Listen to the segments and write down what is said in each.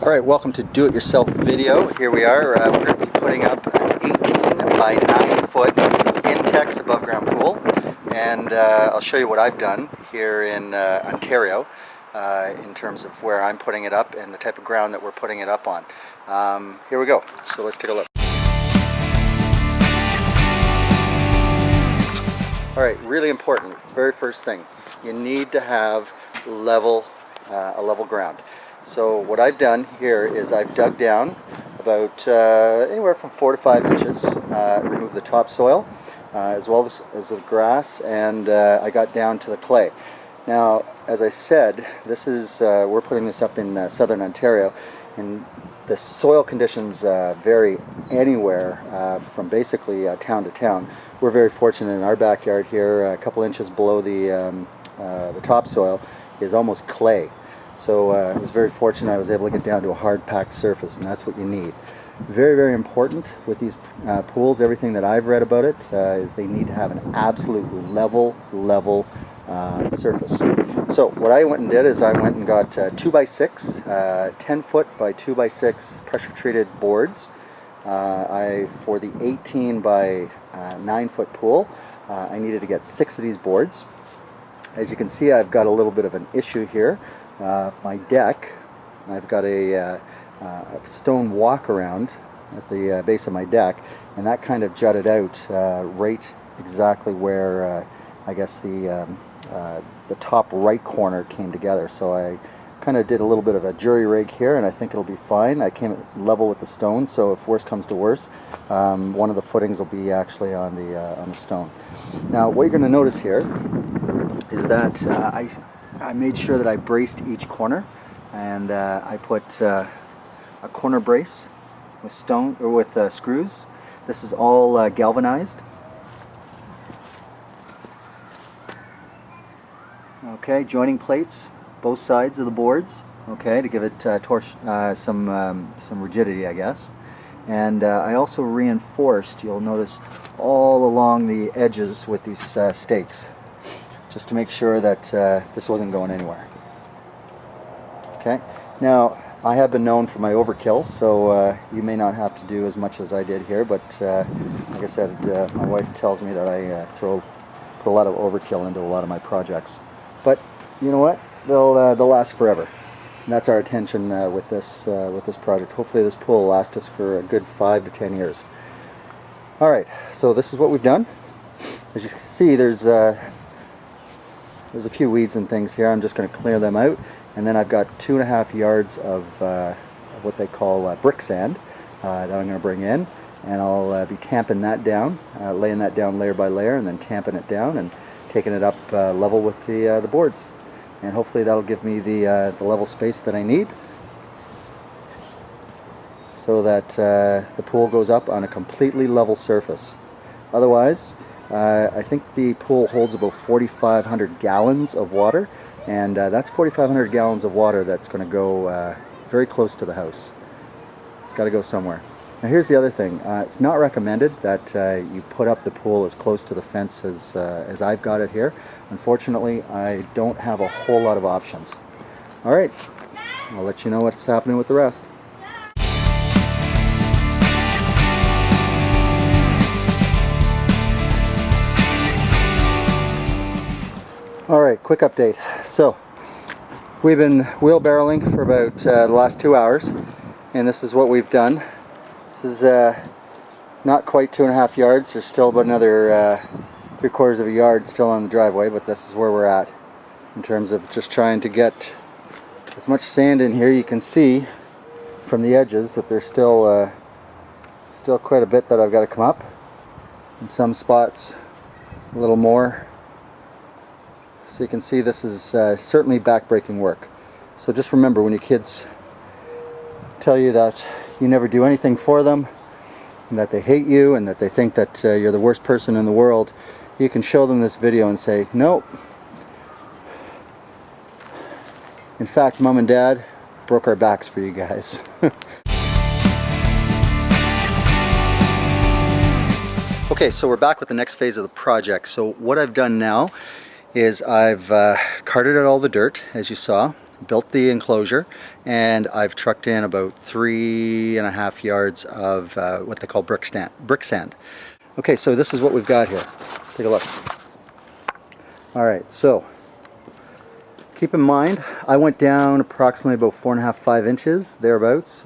Alright, welcome to Do-It-Yourself video. Here we are. We're going to be putting up an 18 by 9 foot Intex above ground pool, and I'll show you what I've done here in Ontario in terms of where I'm putting it up and the type of ground that we're putting it up on. Here we go. So let's take a look. Alright, really important, very first thing, you need to have a level ground. So what I've done here is I've dug down about anywhere from 4 to 5 inches, removed the topsoil as well as the grass, and I got down to the clay. Now, as I said, this is we're putting this up in southern Ontario, and the soil conditions vary anywhere from basically town to town. We're very fortunate in our backyard here, a couple inches below the topsoil is almost clay. So I was very fortunate I was able to get down to a hard packed surface, and that's what you need. Very, very important with these pools, everything that I've read about it, is they need to have an absolutely level surface. So what I went and did is I went and got 2x6, 10 foot by 2x6 pressure treated boards. For the 18 by 9 foot pool, I needed to get 6 of these boards. As you can see, I've got a little bit of an issue here. My deck, I've got a stone walk around at the base of my deck, and that kind of jutted out right exactly where I guess the top right corner came together. So I kind of did a little bit of a jury rig here, and I think it'll be fine. I came level with the stone, so if worse comes to worse, one of the footings will be actually on the stone. Now what you're going to notice here is that I made sure that I braced each corner, and I put a corner brace with screws. This is all galvanized. Okay, joining plates both sides of the boards. Okay, to give it some rigidity, I guess. And I also reinforced, you'll notice, all along the edges with these stakes, just to make sure that this wasn't going anywhere. Okay, now I have been known for my overkill, so you may not have to do as much as I did here, but like I said, my wife tells me that I put a lot of overkill into a lot of my projects. But you know what? They'll last forever. And that's our intention with this project. Hopefully this pool will last us for a good 5 to 10 years. All right, so this is what we've done. As you can see, there's a few weeds and things here. I'm just going to clear them out, and then I've got 2.5 yards of what they call brick sand that I'm going to bring in, and I'll be tamping that down, laying that down layer by layer, and then tamping it down and taking it up level with the boards, and hopefully that'll give me the level space that I need, so that the pool goes up on a completely level surface. Otherwise, I think the pool holds about 4,500 gallons of water, and that's 4,500 gallons of water that's going to go very close to the house. It's got to go somewhere. Now here's the other thing. It's not recommended that you put up the pool as close to the fence as I've got it here. Unfortunately, I don't have a whole lot of options. Alright, I'll let you know what's happening with the rest. Alright, quick update. So, we've been wheelbarrowing for about the last 2 hours, and this is what we've done. This is not quite 2.5 yards. There's still about another 3/4 of a yard still on the driveway, but this is where we're at in terms of just trying to get as much sand in here. You can see from the edges that there's still quite a bit that I've got to come up. In some spots, a little more. So you can see this is certainly back-breaking work. So just remember, when your kids tell you that you never do anything for them, and that they hate you, and that they think that you're the worst person in the world, you can show them this video and say, nope. In fact, Mom and Dad broke our backs for you guys. Okay, so we're back with the next phase of the project. So what I've done now is I've carted out all the dirt, as you saw. built the enclosure, and I've trucked in about 3.5 yards of what they call brick sand. Okay, so this is what we've got here. Take a look. Alright, so keep in mind, I went down approximately about 4.5–5 inches, thereabouts.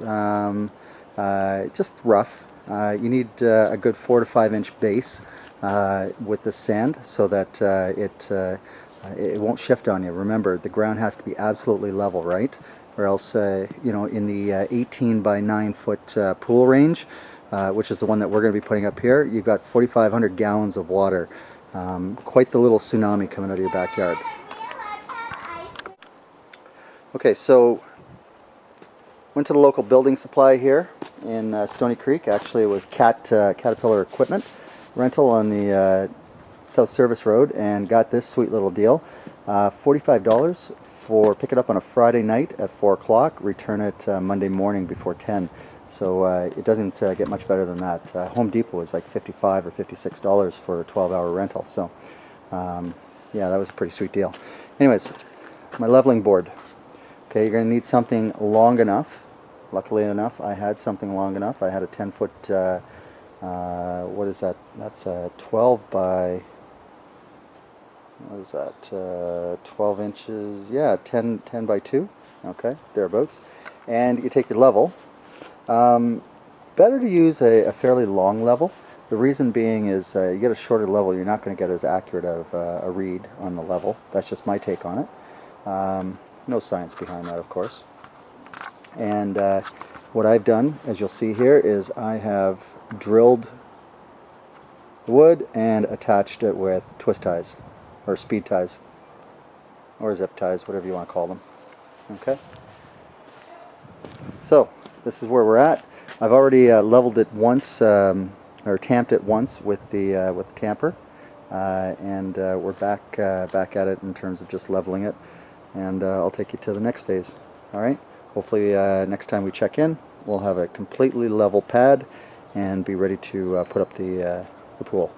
Just rough. You need a good 4 to 5 inch base with the sand so that it won't shift on you. Remember, the ground has to be absolutely level, right? Or else, you know, in the 18 by 9 foot pool range, which is the one that we're going to be putting up here, you've got 4,500 gallons of water. Quite the little tsunami coming out of your backyard. Okay, so went to the local building supply here in Stony Creek. Actually, it was Caterpillar Equipment rental on the South Service Road, and got this sweet little deal. $45 for pick it up on a Friday night at 4 o'clock, return it Monday morning before 10. So it doesn't get much better than that. Home Depot was like $55 or $56 for a 12-hour rental. So yeah, that was a pretty sweet deal. Anyways, my leveling board. Okay, you're going to need something long enough. Luckily enough, I had something long enough. I had a 10-foot, what is that? That's a 12 by, what is that, 12 inches, yeah, 10 by 2, okay, thereabouts. And you take your level. Better to use a fairly long level. The reason being is you get a shorter level, you're not going to get as accurate of a read on the level. That's just my take on it. No science behind that, of course. And what I've done, as you'll see here, is I have drilled the wood and attached it with twist ties, or speed ties, or zip ties, whatever you want to call them. Okay? So, this is where we're at. I've already leveled it once, or tamped it once with the tamper, and we're back at it in terms of just leveling it. And I'll take you to the next phase. Alright? Hopefully next time we check in, we'll have a completely level pad and be ready to put up the pool.